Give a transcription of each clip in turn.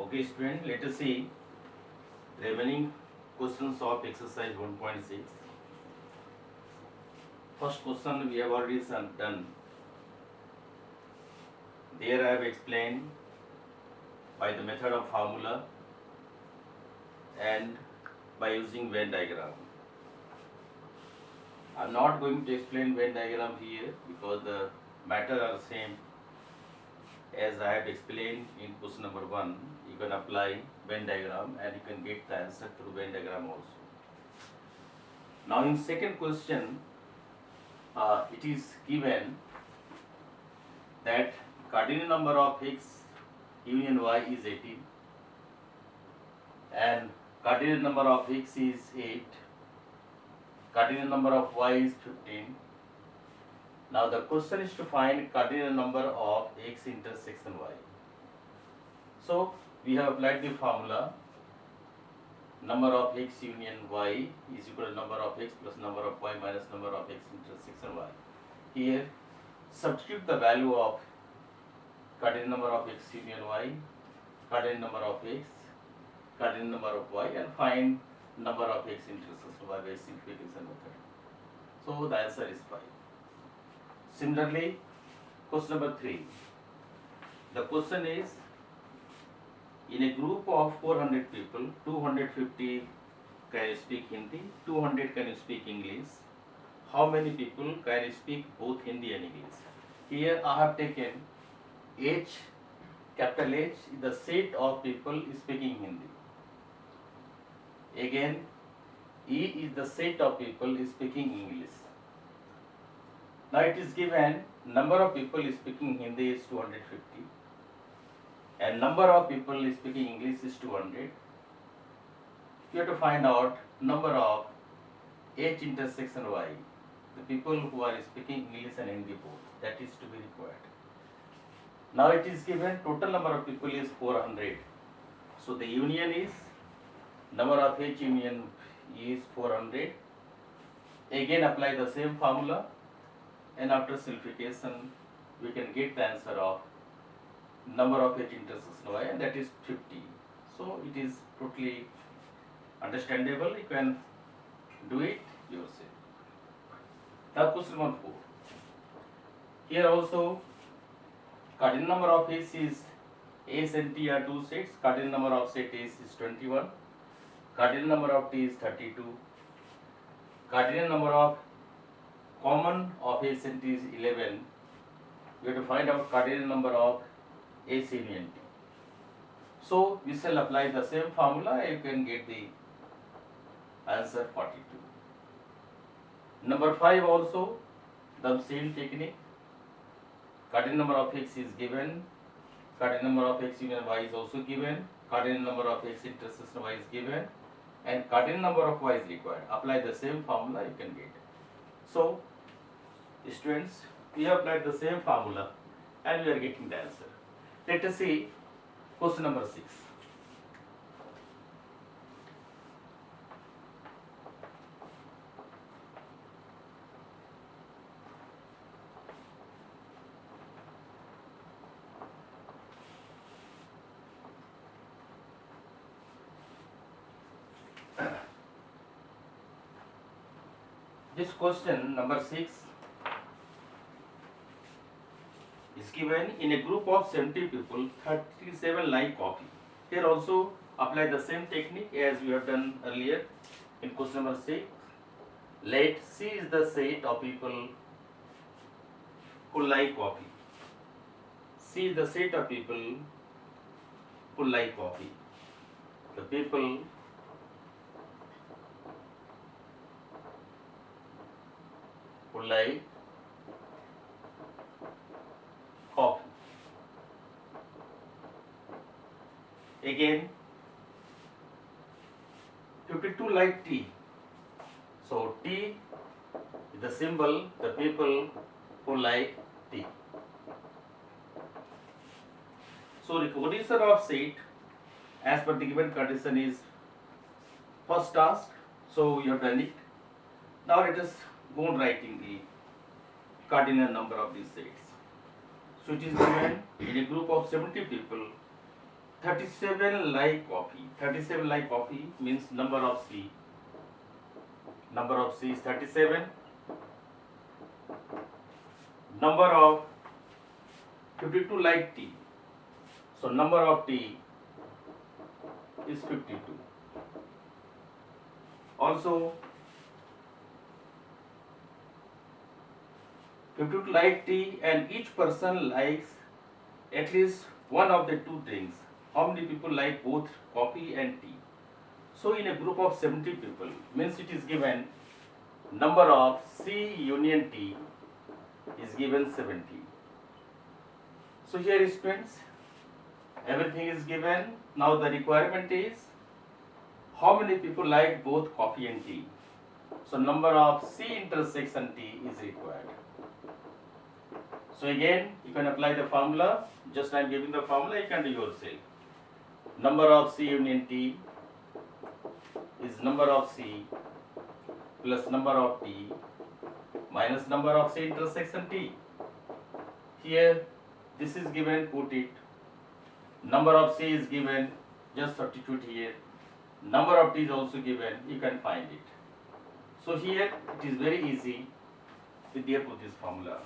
Okay, student, let us see remaining questions of exercise 1.6. First question we have already done. There I have explained by the method of formula and by using Venn diagram. I am not going to explain Venn diagram here because the matter are same as I have explained in question number 1. You can apply Venn diagram and you can get the answer through Venn diagram also. Now in second question, it is given that cardinal number of x union y is 18 and cardinal number of x is 8, cardinal number of y is 15. Now the question is to find cardinal number of x intersection y. So we have applied the formula number of x union y is equal to number of x plus number of y minus number of x intersection y. Here substitute the value of cardinal number of x union y, cardinal number of x, cardinal number of y, and find number of x intersection y by simplification method. So the answer is 5. Similarly, question number 3. The question is, in a group of 400 people, 250 can speak Hindi, 200 can speak English. How many people can speak both Hindi and English? Here I have taken H, capital H is the set of people speaking Hindi. Again, E is the set of people speaking English. Now it is given number of people speaking Hindi is 250 and number of people speaking English is 200. You have to find out number of H intersection Y, the people who are speaking English and Hindi both, that is to be required. Now it is given total number of people is 400. So the union is number of H union is 400. Again apply the same formula and after simplification we can get the answer of number of H intersection Y and that is 50. So it is totally understandable, you can do it yourself. Now question number 4. Here also cardinal number of S is S and T are two sets, cardinal number of set S is 21, cardinal number of T is 32, cardinal number of common of S and T is 11. We have to find out cardinal number of S union T. So we shall apply the same formula, you can get the answer 42. Number 5 also the same technique. Cardinal number of x is given, cardinal number of x union y is also given, cardinal number of x intersection y is given, and cardinal number of y is required. Apply the same formula, you can get. So students, we have applied the same formula and we are getting the answer. Let us see question number 6. This question number 6 is given in a group of 70 people, 37 like coffee. Here also apply the same technique as we have done earlier in question number 6. Let C is the set of people who like coffee. C is the set of people who like coffee. The people who like coffee. Again, 52 like tea. So tea is the symbol, the people who like tea. So recognition of set as per the given condition is first task. So you have done it. Now let us go on writing the cardinal number of these sets. So it is given in a group of 70 people, 37 like coffee. 37 like coffee means number of C. Number of C is 37. Number of 52 like tea. So number of tea is 52. Also 52 like tea, and each person likes at least one of the two drinks. How many people like both coffee and tea? So in a group of 70 people, means it is given number of C union T is given 70. So here students, everything is given. Now the requirement is how many people like both coffee and tea. So number of C intersection T is required. So again, you can apply the formula. Just I am giving the formula, you can do yourself. Number of C union T is number of C plus number of T minus number of C intersection T. Here, this is given, put it. Number of C is given, just substitute here. Number of T is also given, you can find it. So here, it is very easy with the help of this formula.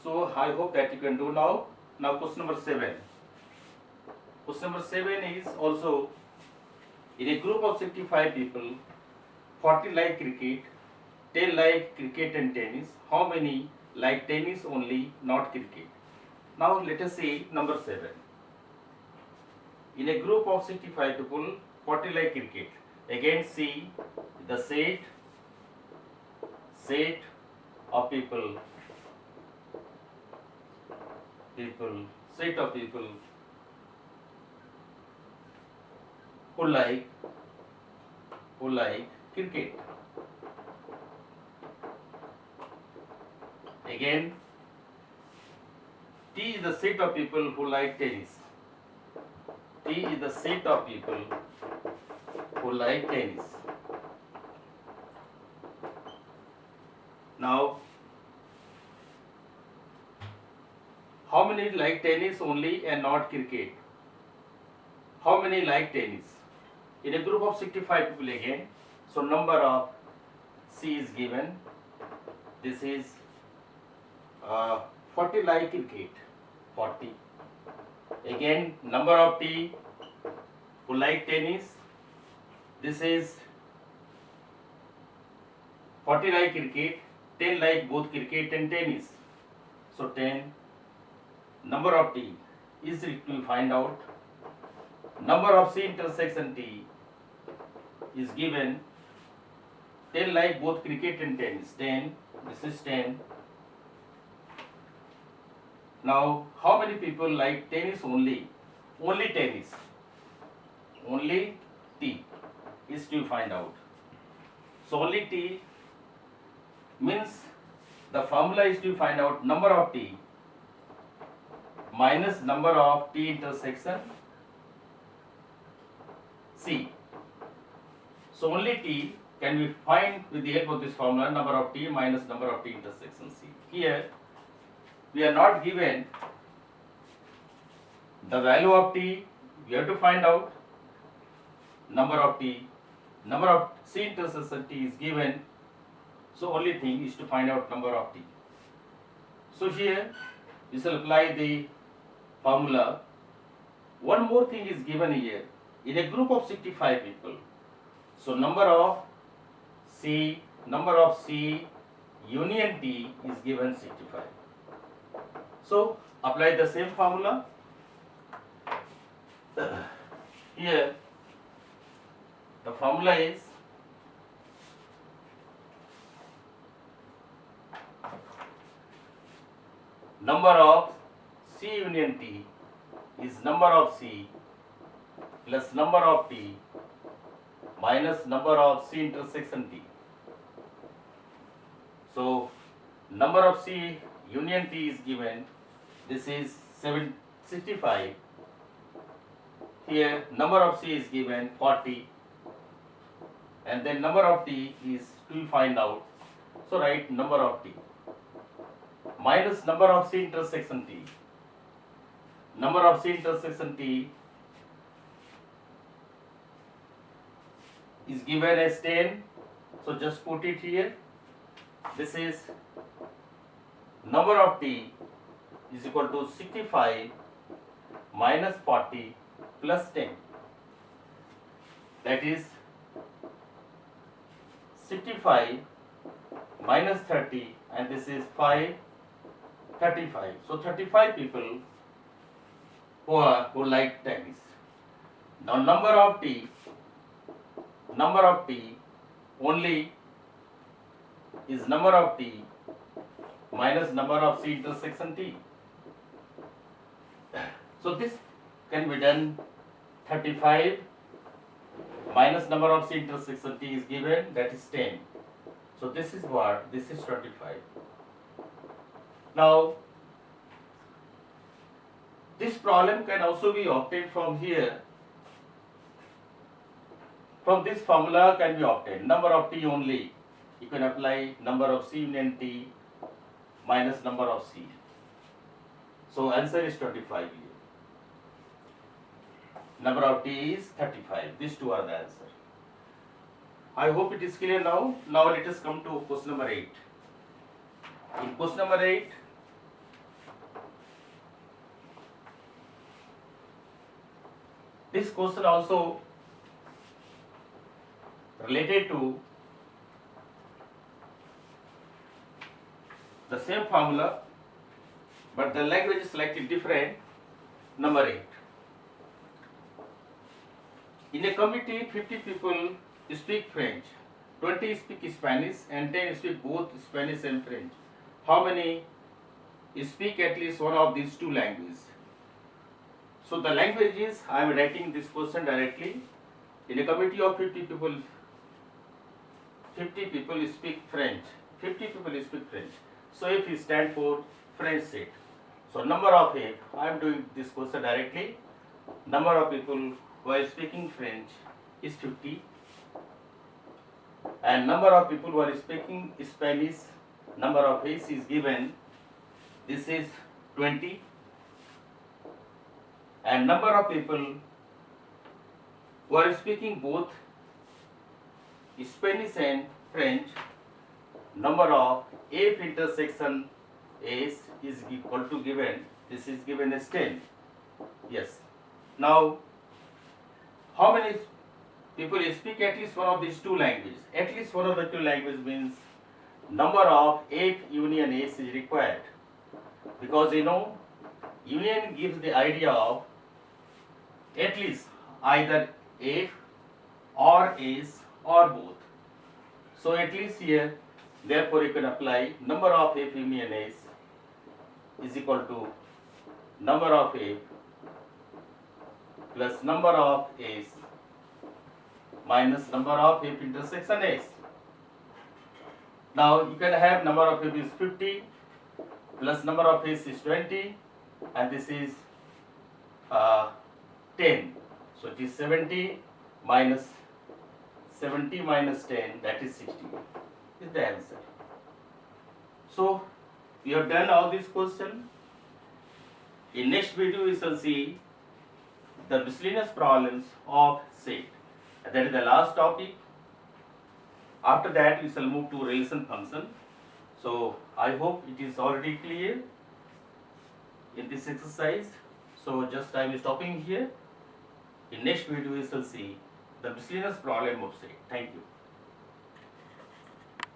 So I hope that you can do now. Now question number 7. Question number 7 is also in a group of 65 people, 40 like cricket, 10 like cricket and tennis. How many like tennis only, not cricket? Now let us see number 7. In a group of 65 people, 40 like cricket. Again see the set of people, set of people who like cricket. Again, T is the set of people who like tennis. T is the set of people who like tennis. Now, how many like tennis only and not cricket? How many like tennis? In a group of 65 people again, so number of C is given. This is 40 like cricket, 40. Again, number of T who like tennis. This is 40 like cricket, 10 like both cricket and tennis. So 10. Number of T is to find out. Number of C intersection T is given 10 like both cricket and tennis. 10. This is 10. Now, how many people like tennis only? Only tennis. Only T is to find out. So only T means the formula is to find out number of T minus number of T intersection C. So only T can be find with the help of this formula, number of T minus number of T intersection C. Here we are not given the value of T, we have to find out number of T, number of C intersection T is given, so only thing is to find out number of T. So here we shall apply the formula. One more thing is given here, in a group of 65 people, so number of C union T is given 65. So apply the same formula. Here the formula is number of C union T is number of C plus number of T minus number of C intersection T. So number of C union T is given, this is 65. Here number of C is given 40, and then number of T is to find out. So write number of T minus number of C intersection T. number of C intersection T is given as 10. So just put it here. This is number of T is equal to 65 minus 40 plus 10. That is 65 minus 30, and this is 35. So 35 people who like tennis. Now number of T only is number of T minus number of C intersection T. So this can be done. 35 minus number of C intersection T is given, that is 10. So this is what? This is 25. Now this problem can also be obtained from here. From this formula can be obtained number of T only. You can apply number of C union T minus number of C. So answer is 25 here. Number of T is 35. These two are the answer. I hope it is clear now. Now let us come to question number 8. In question number 8, this question also related to the same formula, but the language is slightly different. Number 8. In a committee, 50 people speak French, 20 speak Spanish, and 10 speak both Spanish and French. How many speak at least one of these two languages? So the language is, I am writing this question directly. In a committee of 50 people speak French. 50 people speak French. So if you stand for French set. So number of F, I am doing this question directly. Number of people who are speaking French is 50. And number of people who are speaking Spanish, number of S is given. This is 20. And number of people who are speaking both Spanish and French, number of F intersection S is equal to given. This is given as 10. Yes. Now, how many people speak at least one of these two languages? At least one of the two languages means number of F union S is required. Because union gives the idea of at least either F or S or both. So at least here, therefore you can apply number of F union S is equal to number of F plus number of S minus number of F intersection S. Now you can have number of F is 50 plus number of S is 20, and this is 10. So it is 70 minus 10, that is 60. Is the answer. So we have done all these questions. In next video we shall see the miscellaneous problems of set. That is the last topic. After that we shall move to relation function. So I hope it is already clear in this exercise. So just I am stopping here. In next video we shall see the miscellaneous problem of set. Thank you.